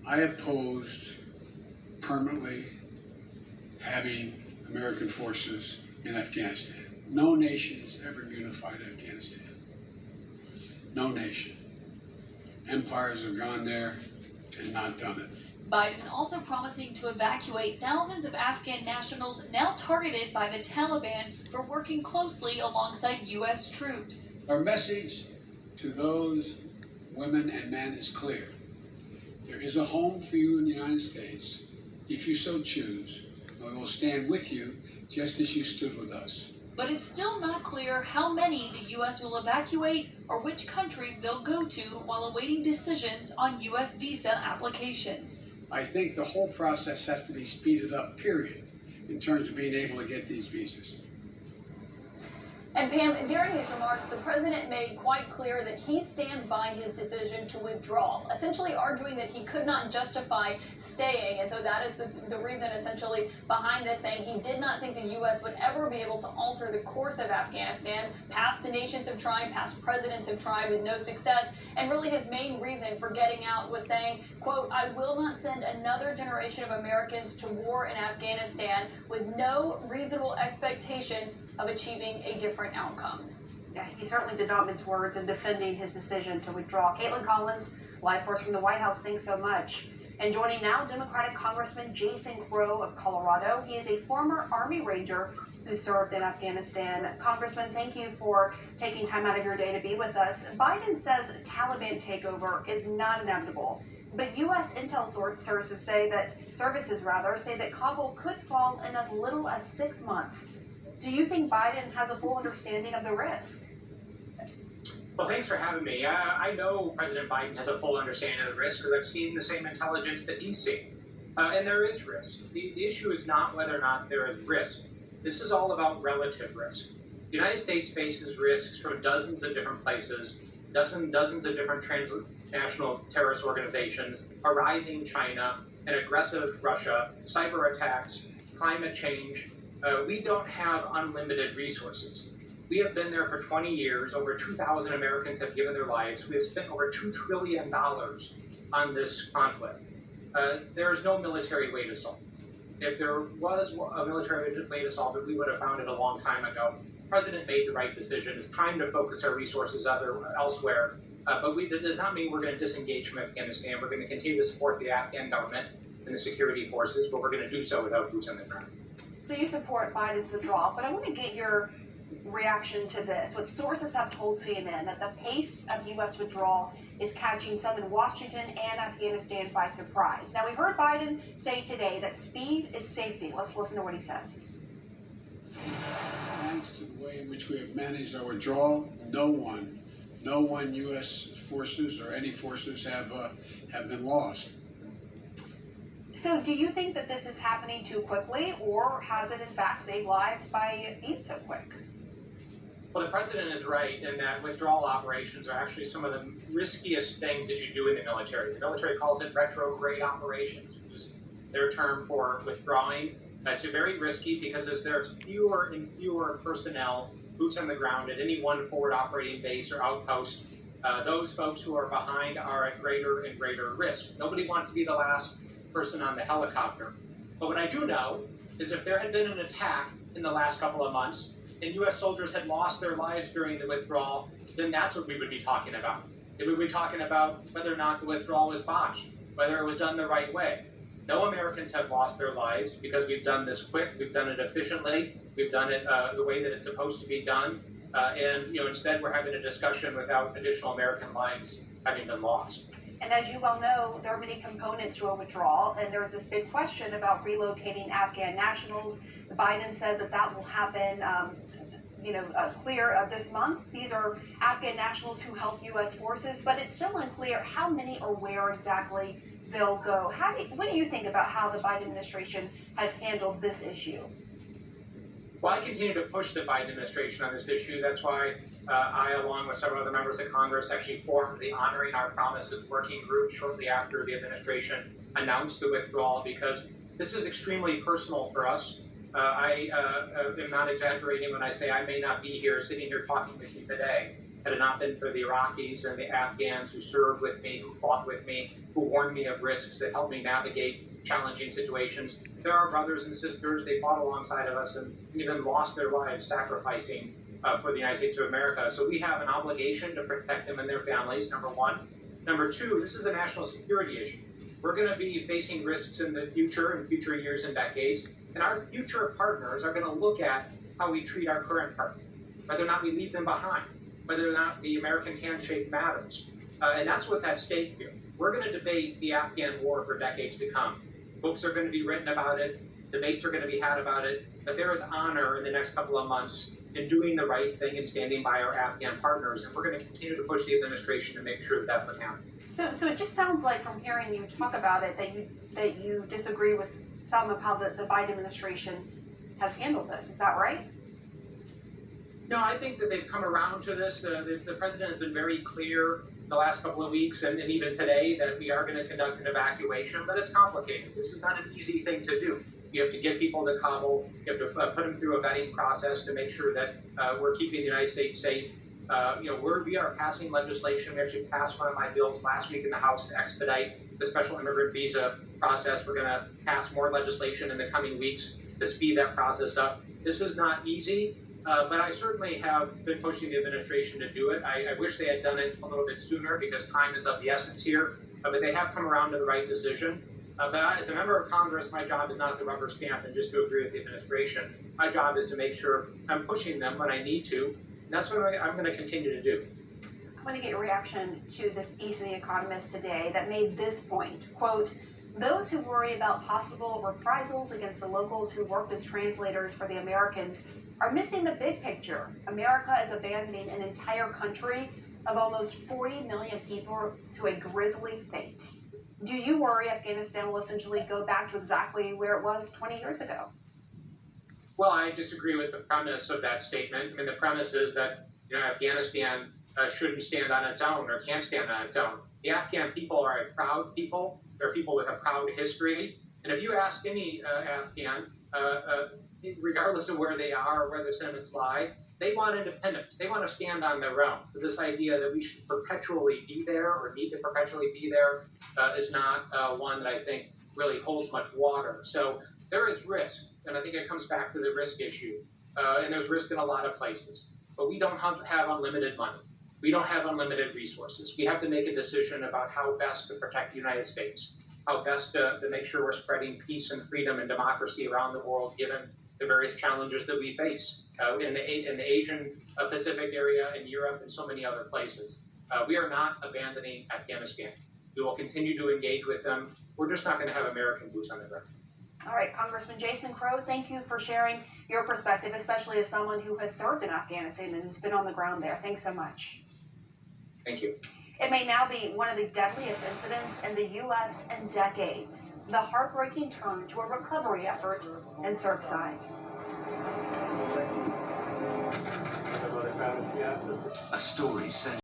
I opposed permanently having American forces in Afghanistan. No nation has ever unified Afghanistan. No nation. Empires have gone there and not done it. Biden also promising to evacuate thousands of Afghan nationals now targeted by the Taliban for working closely alongside U.S. troops. Our message to those women and men is clear. There is a home for you in the United States, if you so choose, and we will stand with you just as you stood with us. But it's still not clear how many the U.S. will evacuate or which countries they'll go to while awaiting decisions on U.S. visa applications. I think the whole process has to be speeded up, period, in terms of being able to get these visas. And Pam, during these remarks, the president made quite clear that he stands by his decision to withdraw, essentially arguing that he could not justify staying. And so that is the reason essentially behind this, saying he did not think the U.S. would ever be able to alter the course of Afghanistan. Past nations have tried, past presidents have tried with no success. And really his main reason for getting out was saying, quote, "I will not send another generation of Americans to war in Afghanistan with no reasonable expectation of achieving a different outcome." Yeah, he certainly did not mince words in defending his decision to withdraw. Caitlin Collins, live for us from the White House, thanks so much. And joining now, Democratic Congressman Jason Crow of Colorado. He is a former Army Ranger who served in Afghanistan. Congressman, thank you for taking time out of your day to be with us. Biden says Taliban takeover is not inevitable, but U.S. intel sources say that Kabul could fall in as little as 6 months. Do you think Biden has a full understanding of the risk? Well, thanks for having me. I know President Biden has a full understanding of the risk because I've seen the same intelligence that he's seen. And there is risk. The issue is not whether or not there is risk. This is all about relative risk. The United States faces risks from dozens of different places, dozens of different transnational terrorist organizations, a rising China, an aggressive Russia, cyber attacks, climate change. We don't have unlimited resources. We have been there for 20 years. Over 2,000 Americans have given their lives. We have spent over $2 trillion on this conflict. There is no military way to solve it. If there was a military way to solve it, we would have found it a long time ago. The president made the right decision. It's time to focus our resources elsewhere. But it does not mean we're going to disengage from Afghanistan. We're going to continue to support the Afghan government and the security forces, but we're going to do so without boots on the ground. So you support Biden's withdrawal, but I want to get your reaction to this. What sources have told CNN that the pace of U.S. withdrawal is catching some in Washington and Afghanistan by surprise. Now, we heard Biden say today that speed is safety. Let's listen to what he said. Thanks to the way in which we have managed our withdrawal, no one U.S. forces or any forces have been lost. So do you think that this is happening too quickly, or has it in fact saved lives by being so quick? Well, the president is right in that withdrawal operations are actually some of the riskiest things that you do in the military. The military calls it retrograde operations, which is their term for withdrawing. It's very risky because as there's fewer and fewer personnel, boots on the ground at any one forward operating base or outpost, those folks who are behind are at greater and greater risk. Nobody wants to be the last person on the helicopter. But what I do know is if there had been an attack in the last couple of months and U.S. soldiers had lost their lives during the withdrawal, then that's what we would be talking about. We would be talking about whether or not the withdrawal was botched, whether it was done the right way. No Americans have lost their lives because we've done this quick, we've done it efficiently, we've done it the way that it's supposed to be done, and instead we're having a discussion without additional American lives having been lost. And as you well know, there are many components to a withdrawal, and there's this big question about relocating Afghan nationals. Biden says that will happen, clear this month. These are Afghan nationals who help U.S. forces, but it's still unclear how many or where exactly they'll go. What do you think about how the Biden administration has handled this issue? Well, I continue to push the Biden administration on this issue. That's why I, along with several other members of Congress, actually formed the Honoring Our Promises working group shortly after the administration announced the withdrawal, because this is extremely personal for us. I am not exaggerating when I say I may not be here, sitting here talking with you today, Had it not been for the Iraqis and the Afghans who served with me, who fought with me, who warned me of risks, that helped me navigate challenging situations. There are brothers and sisters, they fought alongside of us and even lost their lives sacrificing for the United States of America. So we have an obligation to protect them and their families, number one. Number two, this is a national security issue. We're going to be facing risks in the future, in future years and decades, and our future partners are going to look at how we treat our current partner, whether or not we leave them behind, whether or not the American handshake matters. And that's what's at stake here. We're going to debate the Afghan war for decades to come. Books are going to be written about it, debates are going to be had about it, but there is honor in the next couple of months in doing the right thing and standing by our Afghan partners, and we're going to continue to push the administration to make sure that that's what happens. So it just sounds like, from hearing you talk about it, that you disagree with some of how the Biden administration has handled this. Is that right? No, I think that they've come around to this. The president has been very clear the last couple of weeks and even today that we are going to conduct an evacuation, but it's complicated. This is not an easy thing to do. You have to get people to Kabul. You have to put them through a vetting process to make sure that we're keeping the United States safe. We are passing legislation. We actually passed one of my bills last week in the House to expedite the special immigrant visa process. We're going to pass more legislation in the coming weeks to speed that process up. This is not easy, but I certainly have been pushing the administration to do it. I wish they had done it a little bit sooner because time is of the essence here, but they have come around to the right decision. But as a member of Congress, my job is not to rubber stamp and just to agree with the administration. My job is to make sure I'm pushing them when I need to, and that's what I'm going to continue to do. I want to get your reaction to this piece in The Economist today that made this point, quote, "Those who worry about possible reprisals against the locals who worked as translators for the Americans are missing the big picture. America is abandoning an entire country of almost 40 million people to a grisly fate. Do you worry Afghanistan will essentially go back to exactly where it was 20 years ago?" Well, I disagree with the premise of that statement. I mean, the premise is that Afghanistan shouldn't stand on its own or can't stand on its own. The Afghan people are a proud people. They're people with a proud history. And if you ask any Afghan, regardless of where they are or where their sentiments lie, they want independence. They want to stand on their own. So this idea that we should perpetually be there or need to perpetually be there is not one that I think really holds much water. So there is risk, and I think it comes back to the risk issue. And there's risk in a lot of places. But we don't have unlimited money. We don't have unlimited resources. We have to make a decision about how best to protect the United States, how best to make sure we're spreading peace and freedom and democracy around the world, given the various challenges that we face in the Asian Pacific area, in Europe, and so many other places. We are not abandoning Afghanistan. We will continue to engage with them. We're just not going to have American boots on the ground. All right, Congressman Jason Crow, thank you for sharing your perspective, especially as someone who has served in Afghanistan and has been on the ground there. Thanks so much. Thank you. It may now be one of the deadliest incidents in the U.S. in decades, the heartbreaking turn to a recovery effort in Surfside. A story centered